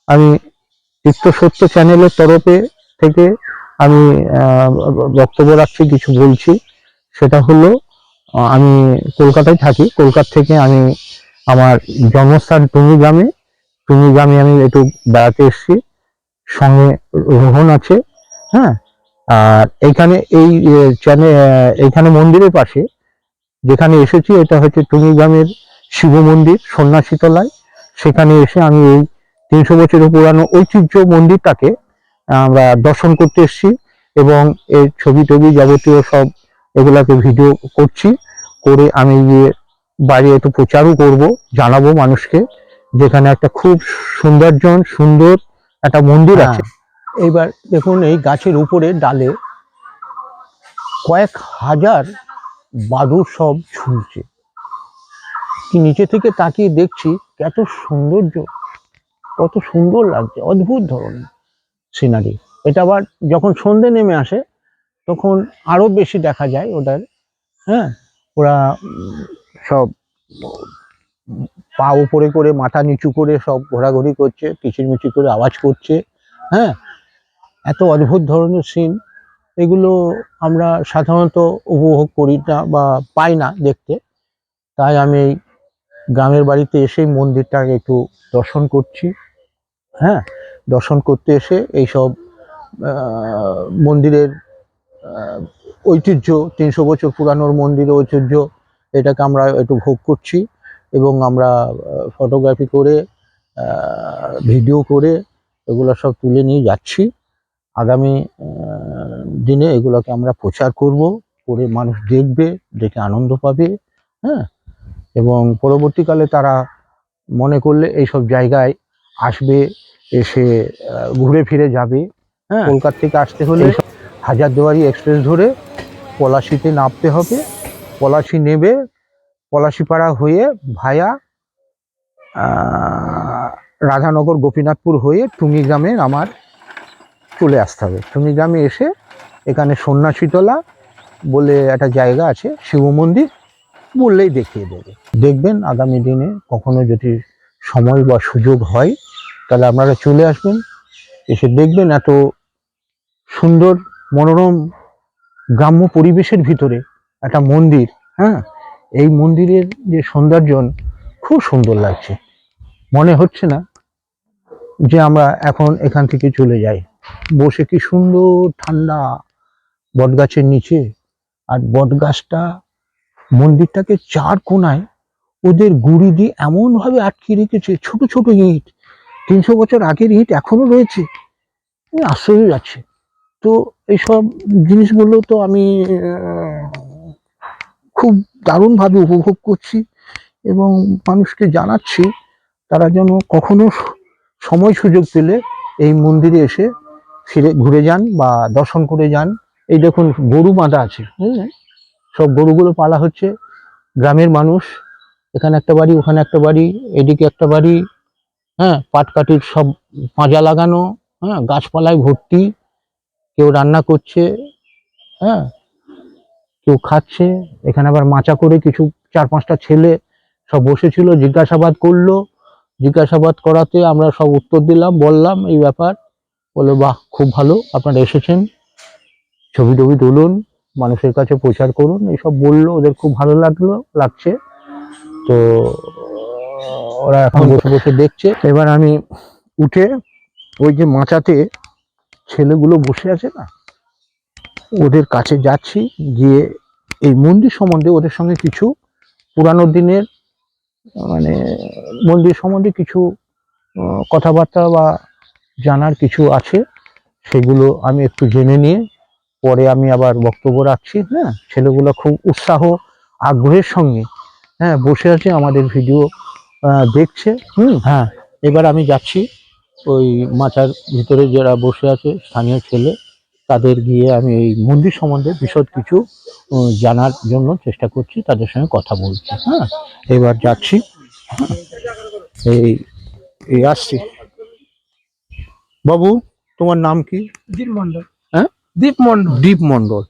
আমি তীর্থ সত্য চ্যানেলের তরফে থেকে আমি বক্তব্য রাখছি, কিছু বলছি। সেটা হলো, আমি কলকাতায় থাকি। কলকাতা থেকে আমি আমার জন্মস্থান টুঙ্গিগ্রামে আমি একটু বেড়াতে এসেছি, সঙ্গে রোহন আছে। হ্যাঁ, আর এইখানে এইখানে মন্দিরের পাশে যেখানে এসেছি, এটা হচ্ছে টুঙ্গিগ্রামের শিব মন্দির, সন্ন্যাসী তলায়। সেখানে এসে আমি এই 300 বছরের পুরানো ঐতিহ্য মন্দিরটাকে আমরা দর্শন করতে এসেছি, এবং এই ছবি টবি যাবতীয় সব এগুলাকে ভিডিও করছি। করে আমি গিয়ে বাইরে একটু প্রচারও করব, জানাবো মানুষকে যেখানে একটা খুব সুন্দর একটা মন্দির আছে। এইবার দেখুন, এই গাছের উপরে ডালে কয়েক হাজার বাদুড় সব ঝুলছে। কি নিচে থেকে তাকিয়ে দেখছি কত সৌন্দর্য, কত সুন্দর লাগছে, অদ্ভুত ধরনের সিনারি। এটা আবার যখন সন্ধে নেমে আসে তখন আরো বেশি দেখা যায় ওদের। হ্যাঁ, ওরা সব পা উপরে করে মাথা নিচু করে সব ঘোরাঘুরি করছে, কিচিরমিচির করে আওয়াজ করছে। হ্যাঁ, এত অদ্ভুত ধরনের সিন, এগুলো আমরা সাধারণত উপভোগ করি না বা পাই না দেখতে। তাই আমি গ্রামের বাড়িতে এসে মন্দিরটাকে একটু দর্শন করছি। হ্যাঁ, দর্শন করতে এসে এইসব মন্দিরের ঐতিহ্য, 300 বছর পুরানোর মন্দিরের ঐতিহ্য, এটাকে আমরা একটু ভোগ করছি। এবং আমরা ফটোগ্রাফি করে, ভিডিও করে এগুলো সব তুলে নিয়ে যাচ্ছি। আগামী দিনে এগুলোকে আমরা প্রচার করব, করে মানুষ দেখবে, দেখে আনন্দ পাবে। হ্যাঁ, এবং পরবর্তীকালে তারা মনে করলে এইসব জায়গায় আসবে, এসে ঘুরে ফিরে যাবে। হ্যাঁ, কলকাতা থেকে আসতে হলে হাজারদুয়ারি এক্সপ্রেস ধরে পলাশিতে নামতে হবে। পলাশি নেবে, পলাশিপাড়া হয়ে ভায়া রাধানগর গোপীনাথপুর হয়ে টুঙ্গিগ্রামে আমার চলে আসতে হবে। টুঙ্গিগ্রামে এসে এখানে সন্ন্যাসীতলা বলে একটা জায়গা আছে, শিব মন্দির বললেই দেখিয়ে দেবে। দেখবেন আগামী দিনে কখনো যদি সময় বা সুযোগ হয় তাহলে আপনারা চলে আসবেন, এসে দেখবেন এত সুন্দর মনোরম গ্রাম্য পরিবেশের ভিতরে একটা মন্দির। হ্যাঁ, এই মন্দিরের যে সৌন্দর্য খুব সুন্দর লাগছে। মনে হচ্ছে না যে আমরা এখন এখান থেকে চলে যাই। বসে কি সুন্দর ঠান্ডা বটগাছের নিচে, আর বটগাছটা মন্দিরটাকে চার কোনায় ওদের গুড়ি দিয়ে এমন ভাবে আটকে রেখেছে, ছোট ছোট ইট, 300 বছর আগের ইট এখনো রয়েছে। আশ্চর্য যাচ্ছে। তো এইসব জিনিসগুলো তো আমি খুব দারুণভাবে উপভোগ করছি, এবং মানুষকে জানাচ্ছি তারা যেন কখনো সময় সুযোগ পেলে এই মন্দিরে এসে ঘুরে যান বা দর্শন করে যান। এই দেখুন, গরু বাঁধা আছে, সব গরুগুলো পালা হচ্ছে। গ্রামের মানুষ, এখানে একটা বাড়ি, ওখানে একটা বাড়ি, এদিকে একটা বাড়ি। হ্যাঁ, পাটকাঠির সব পাঁজা লাগানো। হ্যাঁ, গাছপালায় ভর্তি। কেউ রান্না করছে, হ্যাঁ, কেউ খাচ্ছে। এখানে আবার মাচা করে কিছু 4-5টা ছেলে সব বসেছিল, জিজ্ঞাসাবাদ করাতে আমরা সব উত্তর দিলাম, বললাম এই ব্যাপার। বলে বাহ, খুব ভালো, আপনারা এসেছেন, ছবি টবি তুলুন, মানুষের কাছে প্রচার করুন, এইসব বললো। ওদের খুব ভালো লাগছে। তো ওরা এখন বসে বসে দেখছে। এবার আমি উঠে ওই যে মাচাতে ছেলেগুলো বসে আছে না, ওদের কাছে যাচ্ছি, গিয়ে এই মন্দির সম্বন্ধে ওদের সঙ্গে কিছু পুরানো দিনের মানে মন্দির সম্বন্ধে কিছু কথাবার্তা বা জানার কিছু আছে, সেগুলো আমি একটু জেনে নিয়ে পরে আমি আবার বক্তব্য রাখছি। হ্যাঁ, ছেলেগুলো খুব উৎসাহ আগ্রহের সঙ্গে বসে আছে, আমাদের ভিডিও দেখছে। হ্যাঁ, এবার আমি যাচ্ছি ওই মাচার ভিতরে যারা বসে আছে স্থানীয় ছেলে, তাদের গিয়ে আমি এই মন্দির সম্বন্ধে বিশদ কিছু জানার জন্য চেষ্টা করছি, তাদের সঙ্গে কথা বলছি। হ্যাঁ, এবার যাচ্ছি। এই আসছি। বাবু, তোমার নাম কি? দীপ মন্ডল। হ্যাঁ, দীপ মন্ডল। দীপ মন্ডল।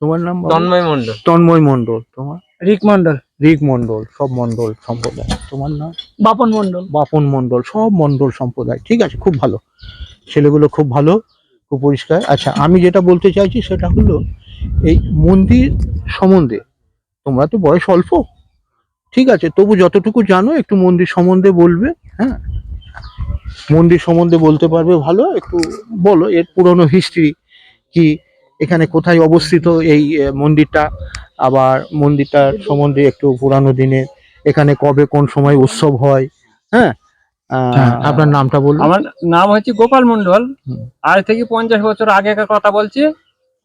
তোমার নাম? তন্ময় মন্ডল। তন্ময় মন্ডল। তোমার? রিক মন্ডল। ঋক মন্ডল, সব মন্ডল সম্প্রদায়। তোমার নাম? বাপন মন্ডল। বাপন মন্ডল, সব মন্ডল সম্প্রদায়। ঠিক আছে, খুব ভালো, ছেলেগুলো খুব ভালো, খুব পরিষ্কার। আচ্ছা, আমি যেটা বলতে চাইছি সেটা হলো এই মন্দির সম্বন্ধে, তোমরা তো বয়স অল্প, ঠিক আছে, তবু যতটুকু জানো একটু মন্দির সম্বন্ধে বলবে। হ্যাঁ, মন্দির সম্বন্ধে বলতে পারবে ভালো, একটু বলো এর পুরনো হিস্ট্রি কি, এখানে কোথায় অবস্থিত এই মন্দিরটা, আবার মন্দিরটার সম্বন্ধে একটু পুরানো দিনের, এখানে কবে কোন সময় উৎসব হয়। হ্যাঁ, আপনার নামটা বলুন। আমার নাম হচ্ছে গোপাল মন্ডল। হুম। আজ থেকে 50 বছর আগেকার কথা বলছি।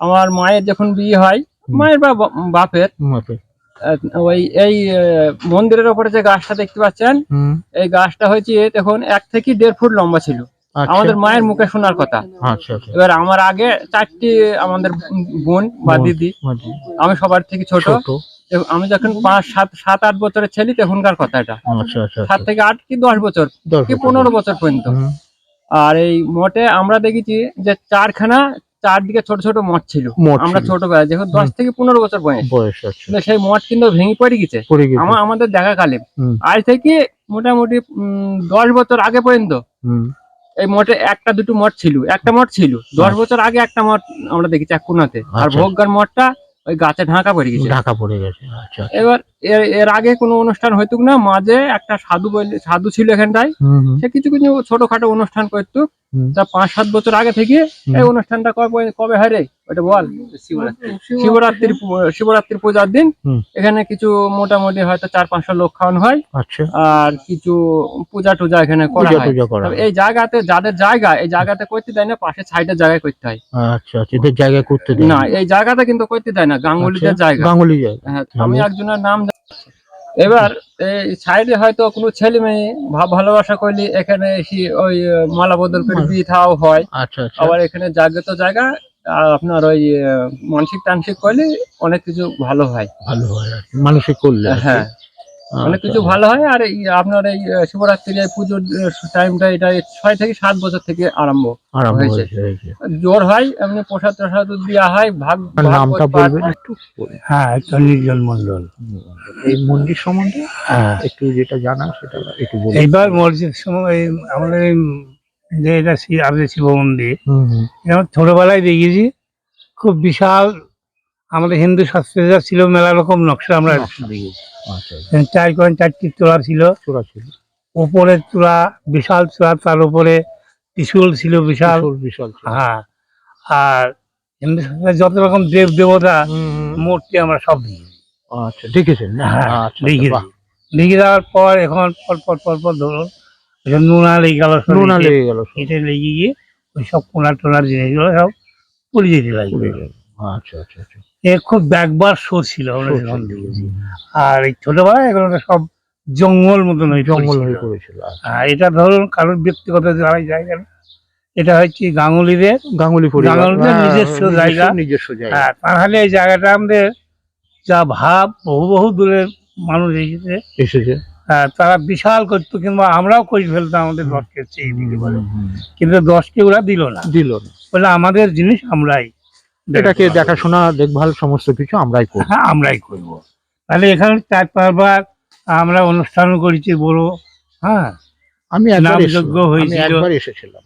আমার মায়ের যখন বিয়ে হয়, মায়ের বা বাপের, ওই এই মন্দিরের উপরে যে গাছটা দেখতে পাচ্ছেন, এই গাছটা হচ্ছে তখন 1 থেকে 1.5 ফুট লম্বা ছিল। আমাদের মায়ের মুখে শোনার কথা। এবার আমার আগে 4টি আমাদের বোন বা দিদি, আমি সবার থেকে ছোট। আমি যখন 5, 7, 8 বছরের ছেলে তখনকার কথা এটা। 7 থেকে 8 কি 10 বছর কি 15 বছর পর্যন্ত। আর এই মঠে আমরা দেখেছি যে 4খানা চারদিকে ছোট ছোট মঠ ছিল। আমরা ছোটবেলায় যখন 10 থেকে 15 বছর বয়স, কিন্তু সেই মঠ কিন্তু ভেঙে পড়ে গেছে আমাদের দেখাকালীন। আজ থেকে মোটামুটি 10 বছর আগে পর্যন্ত এই মঠে 1টা 2টো মঠ ছিল, একটা মঠ ছিল। 10 বছর আগে একটা মঠ আমরা দেখেছি এক কোনাতে। আর ভোগগার মঠটা ওই গাছে ঢাকা পড়ে গেছে। এবার এর আগে কোনো অনুষ্ঠান হইতো না, মাঝে একটা সাধু ছিল এখানটায়, সে কিছু কিছু ছোটখাটো অনুষ্ঠান করতো। তা 5-7 বছর আগে থেকে এই অনুষ্ঠানটা কবে হয় রে ওটা বল? শিবরাত্রির পূজার দিন এখানে কিছু মোটামুটি হয়তো 4-500 লোক খাওয়ানো হয়। আর কিছু পূজা টুজা এখানে করা হয়। এই জায়গাতে যাদের জায়গা, এই জায়গাতে করতে দেয় না, পাশে সাইডের জায়গায় করতে হয়। এদের জায়গায় করতে দেয় না, এই জায়গাটা কিন্তু করতে দেয় না, গাঙ্গুলিদের জায়গা। হ্যাঁ, আমি একজনের নাম। এবার এই সাইডে হয়তো কোনো ছেলে মেয়ে ভালোবাসা করলে এখানে এসে ওই মালা বদল করে বিয়ে থাও হয়। আবার এখানে জাগ্রত জায়গা, আপনার ওই মানসিক টানসিক করলে অনেক কিছু ভালো হয় মানসিক করলে। হ্যাঁ, অনেক কিছু ভালো হয়। আর এই আপনার এই শিবরাত্রির এই পুজোর টাইমটা এটা 6 থেকে 7 বছর থেকে আরম্ভ হয়েছে। জোর হয়, এমনি প্রসাদ টসাদ দেওয়া হয়। নামটা বলবেন একটু? হ্যাঁ, চন্দ্রজন মন্ডল। এই মন্দির সম্বন্ধে একটু যেটা জানা সেটা একটু বলুন। এইবার মসজিদ সময় আমাদের যে এটা আমাদের শিব মন্দির, ছোটবেলায় দেখেছি খুব বিশাল। আমাদের হিন্দু শাস্ত্রে যা ছিল মেলা রকম নকশা আমরা দেখেছি। 4টি চূড়া ছিল, উপরের চূড়া বিশাল চূড়া, তার উপরে ত্রিশূল ছিল বিশাল। হ্যাঁ, আর হিন্দু শাস্ত্রে যত রকম দেব দেবতা মূর্তি আমরা সব দেখেছি। দেখেছেন? হ্যাঁ, দেখে দেওয়ার পর এখন পর ধরুন নোনা লেগে গেল, এটা লেগে গিয়ে ওই সব কোনার টোনার জিনিসগুলো সব পুড়ে যেতে লাগবে। এ খুব ব্যাকবার শো ছিল আমরা যখন দেখেছি। আর এই ছোটবেলায় এখন সব জঙ্গল মতন হয়ে পড়েছিল। এটা ধরুন কারোর ব্যক্তিগত জায়গা না, এটা হচ্ছে গাঙ্গুলিদের নিজস্ব জায়গা। হ্যাঁ, তাহলে এই জায়গাটা আমাদের যা ভাব বহু দূরের মানুষ এসেছে, তারা বিশাল করতো, কিংবা আমরাও করে ফেলতাম আমাদের 10কে চেয়ে দিতে পারে, কিন্তু 10কে ওরা দিল না বলে আমাদের জিনিস আমরাই এটাকে দেখাশোনা দেখভাল সমস্ত কিছু আমরাই করব। হ্যাঁ, আমরাই করবো। তাহলে এখানে 4-5 বার আমরা অনুষ্ঠান করেছি বড়। হ্যাঁ, আমি নামযজ্ঞ হয়েছিল, এসেছিলাম।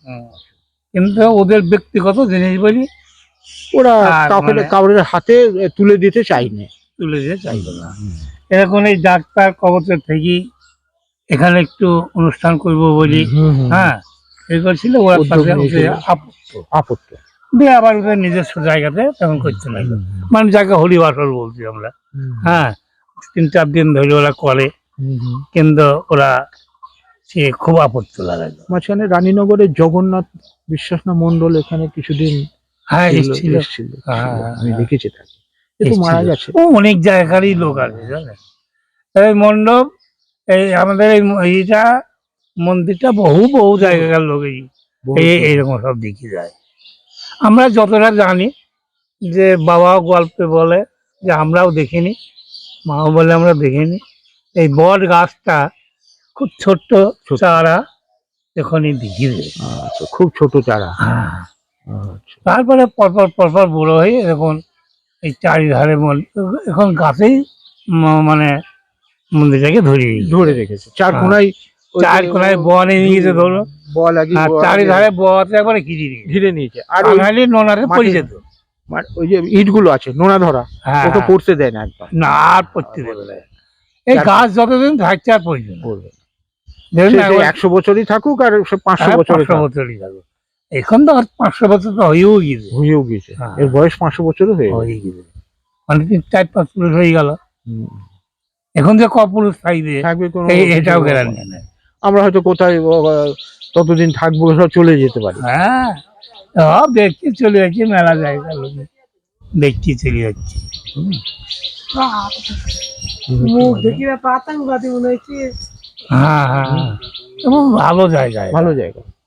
কিন্তু ওদের ব্যক্তিগত জিনিস বলি ওরা কাউরের হাতে তুলে দিতে চাইবে না। এরকম এই ডাক্তার কবচের থেকে এখানে একটু অনুষ্ঠান করবো বলি, হ্যাঁ, এই করছিল। ওরা আপত্তি দিয়ে আবার ওদের নিজস্ব জায়গাতে তখন করতে নাই, মানে যাকে হরিবাসর বলছি আমরা। হ্যাঁ, 3-4 দিন ধরে ওরা করে, কিন্তু ওরা সে খুব আপত্তি লাগায়। মাঝখানে রানীনগরের জগন্নাথ বিশ্বাস না মন্ডল এখানে কিছুদিন এসেছিল, আমি দেখেছি, মারা গেছে। অনেক জায়গারই লোক আছে জানেন। এই মণ্ডপ, এই আমাদের এইটা মন্দিরটা বহু জায়গার লোক এইরকম সব দেখি যায়। আমরা যতটা জানি যে বাবাও গল্পে বলে যে আমরাও দেখিনি, মাও বলে আমরা দেখিনি। এই বট গাছটা খুব ছোট্ট চারা, এখনই দেখি খুব ছোট চারা। তারপরে পরপর বড় হয়ে এখন এই চারিধারে এখন গাছেই মানে মন্দিরটাকে ধরে রেখেছে। চার হ্যাঁ। কোনায় চার কোনায় বনে নিয়ে গেছে ধরো, বল আগে আর চারিধারে বতে একবারে ঘিরে নিয়েছে। আর বাঙালি নোনারে পড়ে যেত। ওই যে ইটগুলো আছে নোনা ধরা, হ্যাঁ, ওকে পড়তে দেয় না একদম। না আর পড়তে দেবে না। এই গাছ যতদিন থাকছে আর পড়বে না। দেখুন না, 100 বছরই থাকুক আর 500 বছরই 500 বছরই থাকুক। এখন তো আর 500 বছর তো হয়েও গেছে। হ্যাঁ, এর বয়স 500 বছরও হয়ে গেছে। মানে 4-5 পুরুষ হয়ে গেল। এখন যে কপুরুষ থাকবে এটাও গ্যারান্টি নেই। আমরা হয়তো কোথায় ততদিন থাকবো, সব চলে যেতে পারি। হ্যাঁ, সব দেখতে চলে যাচ্ছি, মেলা জায়গা লোক দেখতে চলে যাচ্ছি। হ্যাঁ হ্যাঁ, এবং ভালো জায়গা,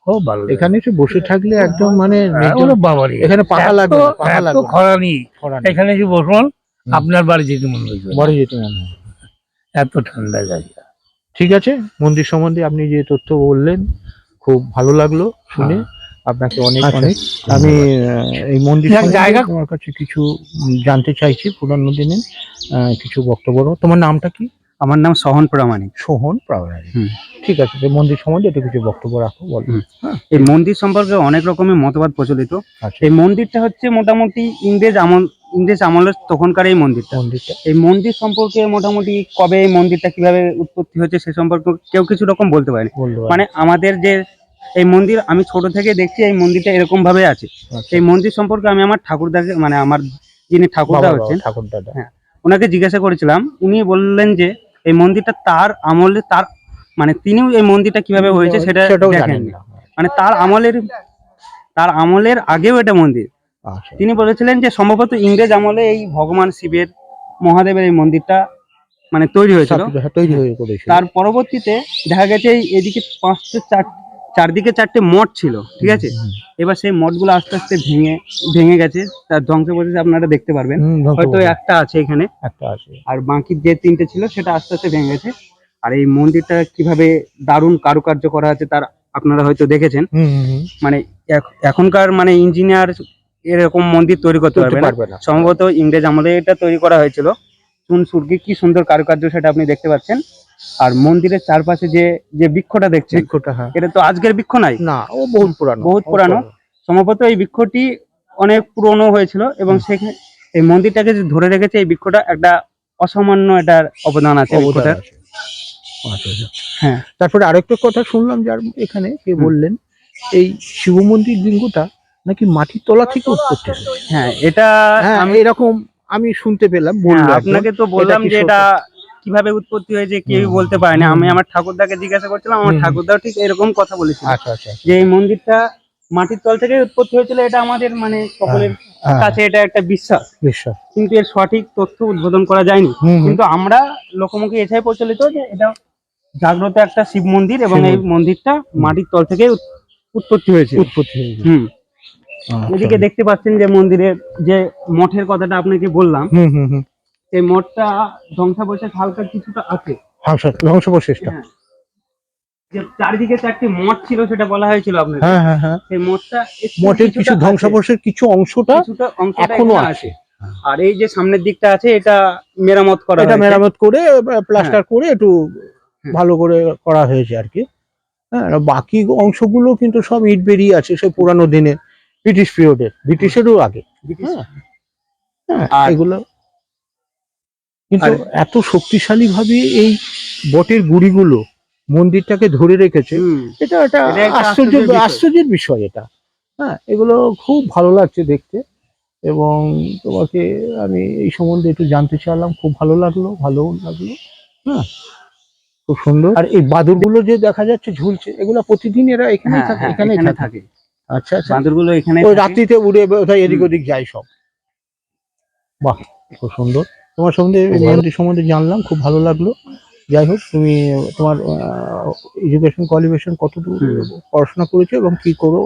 খুব ভালো। এখানে এসে বসে থাকলে একদম মানে বাবারি, এখানে পাখা লাগবে, খরা নেই। এখানে এসে বসুন, আপনার বাড়ি যেতে মনে হয়, এত ঠান্ডা জায়গা। ঠিক আছে, মন্দির সম্বন্ধে আপনি যে তথ্য বললেন খুব ভালো লাগলো শুনে। আপনাকে অনেক অনেক আমি এই মন্দির জায়গা তোমার কাছে কিছু জানতে চাইছি, পুরানো দিনের কিছু বক্তব্য। তোমার নামটা কি? আমার নাম সোহন প্রামাণিক। সোহন প্রামাণিক, ঠিক আছে। মন্দির সম্বন্ধে একটু কিছু বক্তব্য রাখো, বলো। এই মন্দির সম্পর্কে অনেক রকমের মতবাদ প্রচলিত। এই মন্দিরটা হচ্ছে মোটামুটি ইংরেজ আমলের তখনকার এই মন্দিরটা। এই মন্দির সম্পর্কে মোটামুটি কবে এই মন্দিরটা কিভাবে উৎপত্তি হয়েছে সে সম্পর্কে কেউ কিছু রকম বলতে পারেনি। মানে আমাদের যে এই মন্দির, আমি ছোট থেকে দেখছি এই মন্দিরটা এরকম ভাবে আছে। এই মন্দির সম্পর্কে আমি আমার ঠাকুরদাকে, মানে আমার যিনি ঠাকুরদা হচ্ছেন, হ্যাঁ, ওনাকে জিজ্ঞাসা করেছিলাম। উনি বললেন যে এই মন্দিরটা তার আমলে, তার মানে তিনিও এই মন্দিরটা কিভাবে হয়েছে সেটা দেখেন, মানে তার আমলের আগেও এটা মন্দির। তিনি বলেছিলেন যে সম্ভবত ইংরেজ আমলে এই ভগবান শিবের, মহাদেবের এই মন্দিরটা মানে তৈরি হয়েছিল। তার পরবর্তীতে দেখা গেছে এদিকে চারদিকে 4টে মঠ ছিল, ঠিক আছে। এবার সেই মঠগুলো আস্তে আস্তে ভেঙে গেছে, তার ধ্বংসাবশেষ আপনারা দেখতে পারবেন। হয়তো একটা আছে এখানে, আর বাকি যে 3টে ছিল সেটা আস্তে আস্তে ভেঙে গেছে। আর এই মন্দিরটা কিভাবে দারুণ কারুকার্য করা আছে তার আপনারা হয়তো দেখেছেন। মানে এখনকার মানে ইঞ্জিনিয়ার এরকম মন্দির তৈরি করতে পারবে না। সম্ভবত ইংরেজ আমলে এটা তৈরি করা হয়েছিল। চুন সুরকি কি সুন্দর কারুকার্য সেটা আপনি দেখতে পাচ্ছেন। আর মন্দিরের চারপাশে যে বৃক্ষটা দেখছেন, এটা তো আজকের বৃক্ষ নাই, না, ও বহুত পুরানো। সম্ভবত এই বৃক্ষটি অনেক পুরনো হয়েছিল, এবং সেখানে এই মন্দিরটাকে যে ধরে রেখেছে এই বৃক্ষটা একটা অসামান্য এটার অবদান আছে বৃক্ষটার। হ্যাঁ, তারপরে আরেকটা কথা শুনলাম, যার এখানে কে বললেন এই শিব মন্দির লিঙ্গটা নাকি মাটির তলা থেকে উৎপত্তি। হ্যাঁ, এটা আমি এরকম আমি শুনতে পেলাম। আপনাকে তো বললাম যে এটা কিভাবে উৎপত্তি হয়েছে কেউ বলতে পারে না। আমি আমার ঠাকুরদাকে জিজ্ঞাসা করছিলাম, আমার ঠাকুরদাও ঠিক এরকম কথা বলেছিল যে এই মন্দিরটা মাটির তল থেকে উৎপত্তি হয়েছিল। এটা আমাদের মানে সকলের কাছে এটা একটা বিশ্বাস, কিন্তু এর সঠিক তথ্য উদ্বোধন করা যায়নি। কিন্তু আমরা লোকমুখে এটাই প্রচলিত যে এটা জাগ্রত একটা শিব মন্দির, এবং এই মন্দিরটা মাটির তল থেকে উৎপত্তি হয়েছে। এদিকে দেখতে পাচ্ছেন যে মন্দিরের যে মঠের কথাটা আপনাকে বললাম, এই মঠটা ধ্বংসাবশেষ হালকা কিছুটা আছে। ধ্বংসাবশেষটা যে চারিদিকে 4টি মঠ ছিল সেটা বলা হয়েছিল আপনাকে। সেই মঠের কিছু ধ্বংসাবশেষ, কিছু অংশটা এখনো আছে। আর এই যে সামনের দিকটা আছে এটা মেরামত করে প্লাস্টার করে একটু ভালো করে করা হয়েছে আর কি। হ্যাঁ, বাকি অংশগুলো কিন্তু সব ইট বেরিয়ে আছে, সেই পুরানো দিনে ব্রিটিশ পিরিয়ডের, ব্রিটিশেরও আগে। এগুলো কিন্তু এত শক্তিশালী ভাবে এই বটের গুড়িগুলো মন্দিরটাকে ধরে রেখেছে, এটা একটা আশ্চর্যের বিষয় এটা। হ্যাঁ, এগুলো খুব ভালো লাগছে দেখতে, এবং তোমাকে আমি এই সম্বন্ধে একটু জানতে চাইলাম। খুব ভালো লাগলো। হ্যাঁ, খুব সুন্দর। আর এই বাদুরগুলো যে দেখা যাচ্ছে ঝুলছে, এগুলো প্রতিদিন এরা এখানেই থাকে। আচ্ছা, বাদুরগুলো এখানে ওই রাত্রিতে উড়ে বোধহয় এদিক ওদিক যায় সব। বাহ, খুব সুন্দর। তোমার সম্বন্ধে মন্দির সম্বন্ধে জানলাম, খুব ভালো লাগলো। যাই হোক, তুমি তোমার এডুকেশন কোয়ালিফিকেশন কতদূর পড়াশোনা করেছো, এবং কি করো,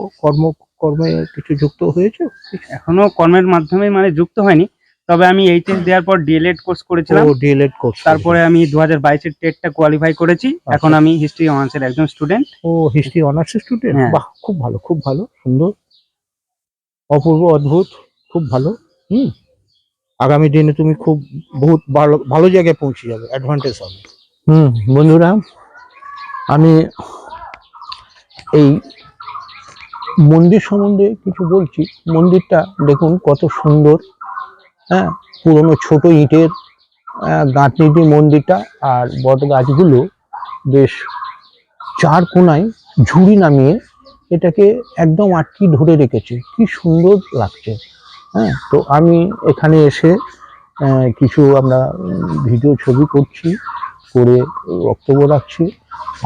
কর্মে কিছু যুক্ত হয়েছে? এখনো কর্মের মাধ্যমে মানে যুক্ত হয়নি, তবে আমি এইচএস দেওয়ার পর ডিএলএড কোর্স করেছিলাম। তারপরে আমি 2022-এর টেটটা কোয়ালিফাই করেছি। এখন আমি হিস্ট্রি অনার্সের একজন স্টুডেন্ট। হিস্ট্রি অনার্সের স্টুডেন্ট, বাহ, খুব ভালো, সুন্দর, অপূর্ব, অদ্ভুত, খুব ভালো। আগামী দিনে তুমি খুব বহুত ভালো জায়গায় পৌঁছে যাবে, অ্যাডভান্টেজ হবে। বন্ধুরা, আমি এই মন্দির সম্বন্ধে কিছু বলছি। মন্দিরটা দেখুন কত সুন্দর, হ্যাঁ, পুরনো ছোট ইটের গাঁথনি দিয়ে মন্দিরটা, আর বট গাছগুলো বেশ চার কোনায় ঝুড়ি নামিয়ে এটাকে একদম আটকে ধরে রেখেছে, কি সুন্দর লাগছে। হ্যাঁ, তো আমি এখানে এসে কিছু আমরা ভিডিও ছবি করছি, করে বক্তব্য রাখছি।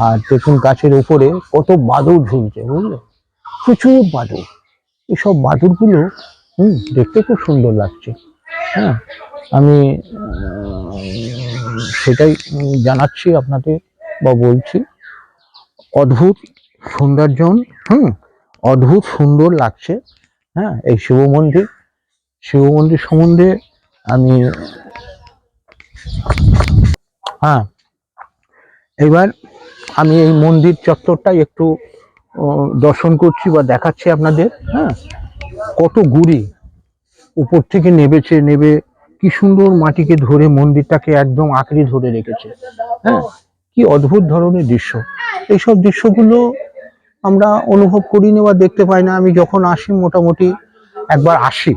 আর দেখুন গাছের উপরে কত বাদুড় ঝুলছে, বুঝলে, প্রচুর বাদুড়। এসব বাদুড়গুলো দেখতে খুব সুন্দর লাগছে। হ্যাঁ, আমি সেটাই জানাচ্ছি আপনাদের বা বলছি। অদ্ভুত সৌন্দর্যন, অদ্ভুত সুন্দর লাগছে। হ্যাঁ, এই শিব মন্দির সম্বন্ধে আমি এবার আমি এই মন্দির চত্বরটাই একটু দর্শন করছি বা দেখাচ্ছি আপনাদের। হ্যাঁ, কত গুড়ি উপর থেকে নেবে কি সুন্দর মাটিকে ধরে মন্দিরটাকে একদম আঁকড়ে ধরে রেখেছে। হ্যাঁ, কি অদ্ভুত ধরনের দৃশ্য। এইসব দৃশ্যগুলো আমরা অনুভব করি না বা দেখতে পাই না। আমি যখন আসি মোটামুটি একবার আসি,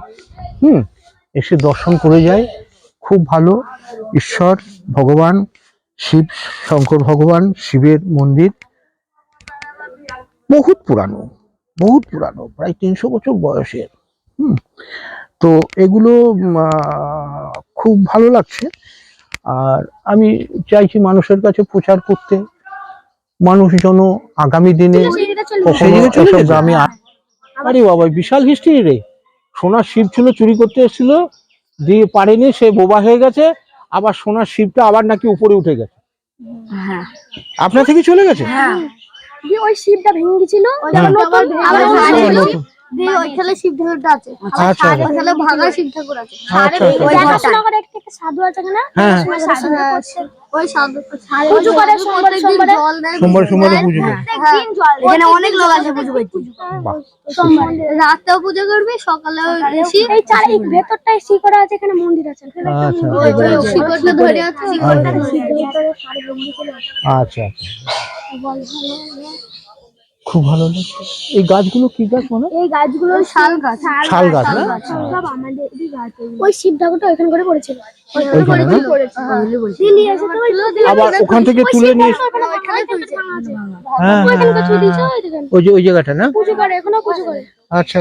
এসে দর্শন করে যাই। খুব ভালো। ঈশ্বর ভগবান শিব, শঙ্কর ভগবান শিবের মন্দির বহুত পুরানো, প্রায় 300 বছর বয়সের। তো এগুলো খুব ভালো লাগছে। আর আমি চাইছি মানুষের কাছে প্রচার করতে, মানুষ যেন আগামী দিনে গ্রামে। আরে বাবা, বিশাল হিস্ট্রি রে। সোনার শিব ছিল, চুরি করতে এসেছিল, দিয়ে পারেনি, সে বোবা হয়ে গেছে। আবার সোনার শিবটা আবার নাকি উপরে উঠে গেছে। আপনার থেকে চলে গেছে। ওই শিবটা ভেঙে গেছিল, ওইখানে শিব ঠাকুরটা আছে, ওইখানে ভাঙা শিব ঠাকুর আছে। একটা সাধু আছে না, ওই সাধু পুজো করে, সোমবারে পুজো করে, এখানে অনেক লোক আছে পুজো করতে। রাতেও পুজো করবে, সকালেও। এই ভেতরটায় শিকড় আছে, এখানে মন্দির আছে, শিকড়টা ধরে আছে। আচ্ছা, খুব ভালো লাগছে। এই গাছগুলো কি গাছ? মানে এই গাছগুলো শাল গাছ। শাল গাছ না? সব আমাদেরই গাছ। ওই শিব ঠাকুরটা ওখানে করে পড়েছিল। আবার ওখান থেকে তুলে নিয়ে ওই জায়গাটা না পুজো করে, এখনো পুজো করে। আচ্ছা,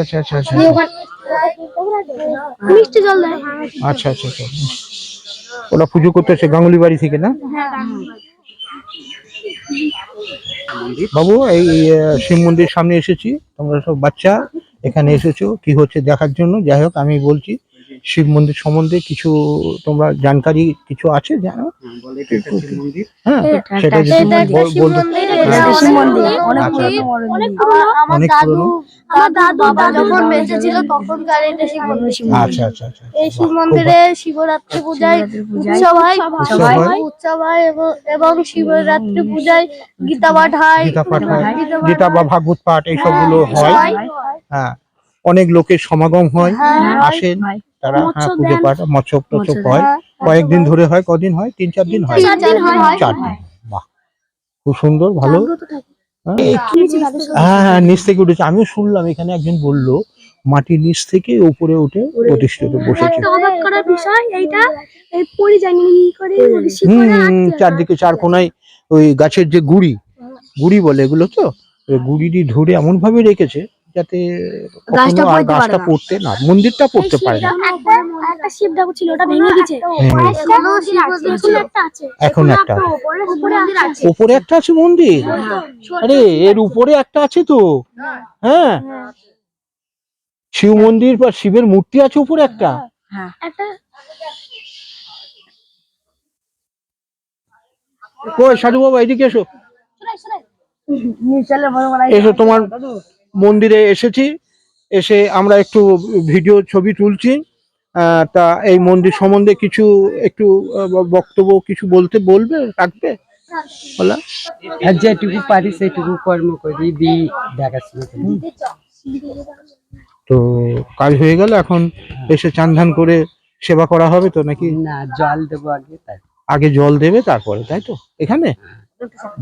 মিষ্টি জল দেয়। আচ্ছা, ওরা পুজো করতেছে গাঙ্গুলি বাড়ি থেকে না? বাবু, এই শিব মন্দির সামনে এসেছি, তোমরা সব বাচ্চা এখানে এসেছো কি হচ্ছে দেখার জন্য। যাই হোক, আমি বলছি শিব মন্দির সম্বন্ধে কিছু তোমরা জানকারি কিছু আছে জানো? হ্যাঁ, সেটা যদি অনেক পুরনো। আমার দাদু যখন বেঁচে ছিল তখনকার এটা শিব মন্দির। আচ্ছা, এই শিব মন্দিরে শিবরাত্রি পূজায় উৎসব হয় এবং শিবরাত্রি পূজায় গীতা পাঠ হয়, গীতা বা ভাগবত পাঠ এইসব গুলো হয়। হ্যাঁ, অনেক লোকের সমাগম হয়, আসেন তারা। হ্যাঁ, পুজো পাঠ, মৎস্য হয়, কয়েকদিন ধরে হয়। কদিন হয়? 3-4 দিন হয়। 4 দিন। বাহ, খুব সুন্দর, ভালো। হ্যাঁ, নিচ থেকে উঠেছে। আমিও শুনলাম, এখানে একজন বললো মাটির নিচ থেকে উপরে উঠে প্রতিষ্ঠিত বসেছে। চারদিকে 4 কোনায় ওই গাছের যে গুড়ি বলে এগুলো, তো গুড়িটি ধরে এমন ভাবে রেখেছে যাতে কখনো আর গাছটা পড়তে না, মন্দিরটা পড়তে পারে না। একটা শিব ঠাকুর ছিল, ওটা ভেঙে গেছে। এখন একটা উপরে একটা আছে মন্দির। আরে, এর উপরে একটা আছে তো। হ্যাঁ, শিব মন্দির বা শিবের মূর্তি আছে উপরে একটা। কই সাধু বাবা, এদিকে এসো। এসো, তোমার মন্দিরে এসেছি, এসে আমরা একটু ভিডিও ছবি তুলছি। তা এই মন্দির সম্বন্ধে কিছু একটু বক্তব্য কিছু বলবে, রাখবে বলা? যেটুকু পারি সেটুকু কর্ম করি, দিই দেখাশোনা করি। তো কাজ হয়ে গেল, এখন এসে চান ধান করে সেবা করা হবে তো নাকি? না, জল দেবো আগে, তাই। আগে জল দেবে তারপরে, তাই তো? এখানে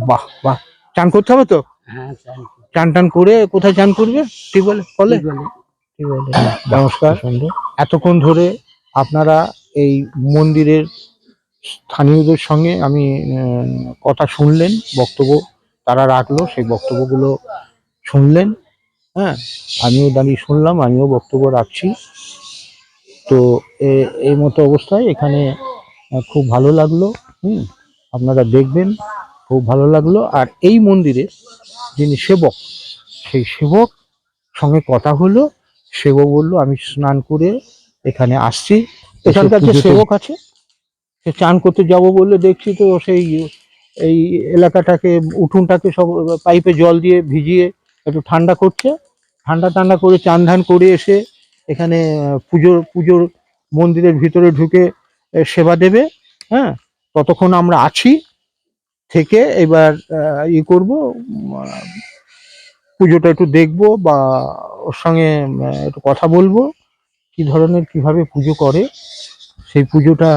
বাহ বাহ, চান করতে হবে তো? হ্যাঁ স্যার চান টান করে কোথায় চান করবে? টিউবওয়েলে? কলে? কি বলে? টিউবওয়েলে। নমস্কার। এতক্ষণ ধরে আপনারা এই মন্দিরের স্থানীয়দের সঙ্গে আমি কথা শুনলেন, বক্তব্য তারা রাখলো, সেই বক্তব্যগুলো শুনলেন। হ্যাঁ, আমিও দাঁড়িয়ে শুনলাম, আমিও বক্তব্য রাখছি। তো এই মতো অবস্থায় এখানে খুব ভালো লাগলো। আপনারা দেখবেন, খুব ভালো লাগলো। আর এই মন্দিরে যিনি সেবক, সেই সেবক সঙ্গে কথা হলো। সেবক বললো আমি স্নান করে এখানে আসছি। এখানকার যে সেবক আছে সে চান করতে যাব বললে দেখছি তো সেই এই এলাকাটাকে, উঠোনটাকে সব পাইপে জল দিয়ে ভিজিয়ে একটু ঠান্ডা করছে। ঠান্ডা করে চান ধান করে এসে এখানে পুজোর মন্দিরের ভিতরে ঢুকে সেবা দেবে। হ্যাঁ, ততক্ষণ আমরা আছি, থেকে এবার করব, পুজোটা একটু দেখবো বা ওর সঙ্গে একটু কথা বলবো, কি ধরনের কিভাবে পুজো করে সেই পুজোটা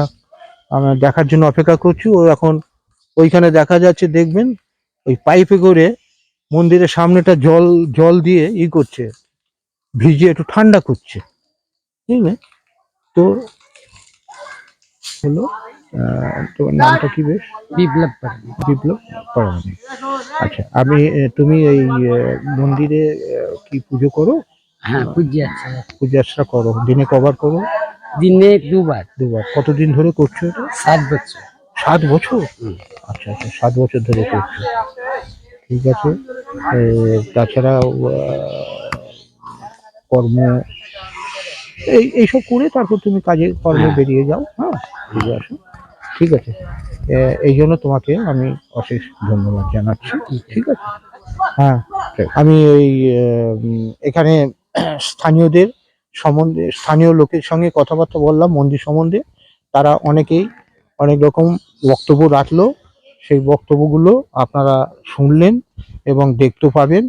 আমরা দেখার জন্য অপেক্ষা করছি। ও এখন ওইখানে দেখা যাচ্ছে, দেখবেন ওই পাইপে করে মন্দিরের সামনেটা জল দিয়ে করছে, ভিজিয়ে একটু ঠান্ডা করছে, বুঝলে তো? হলো তোমার নামটা কি বেশ? বিপ্লব পারবে। বিপ্লব পরামানি। আচ্ছা, আমি তুমি এই মন্দিরে কি পুজো করো? হ্যাঁ পূজা আছে, পূজা করো, দিনে কবার করো? দিনে দুবার। দুবার। কতদিন ধরে করছো এটা? 7 বছর। 7 বছর? আচ্ছা আচ্ছা, 7 বছর ধরে করছো, ঠিক আছে। তাছাড়া কর্ম এইসব করে তারপর তুমি কাজে কর্মে বেরিয়ে যাও। হ্যাঁ, ফিরে আসো, ঠিক আছে। এই জন্য তোমাকে আমি অশেষ ধন্যবাদ জানাচ্ছি, ঠিক আছে। হ্যাঁ, আমি এই এখানে স্থানীয়দের সম্বন্ধে, স্থানীয় লোকের সঙ্গে কথাবার্তা বললাম মন্দির সম্বন্ধে। তারা অনেকেই অনেক রকম বক্তব্য রাখলো, সেই বক্তব্যগুলো আপনারা শুনলেন এবং দেখতে পাবেন।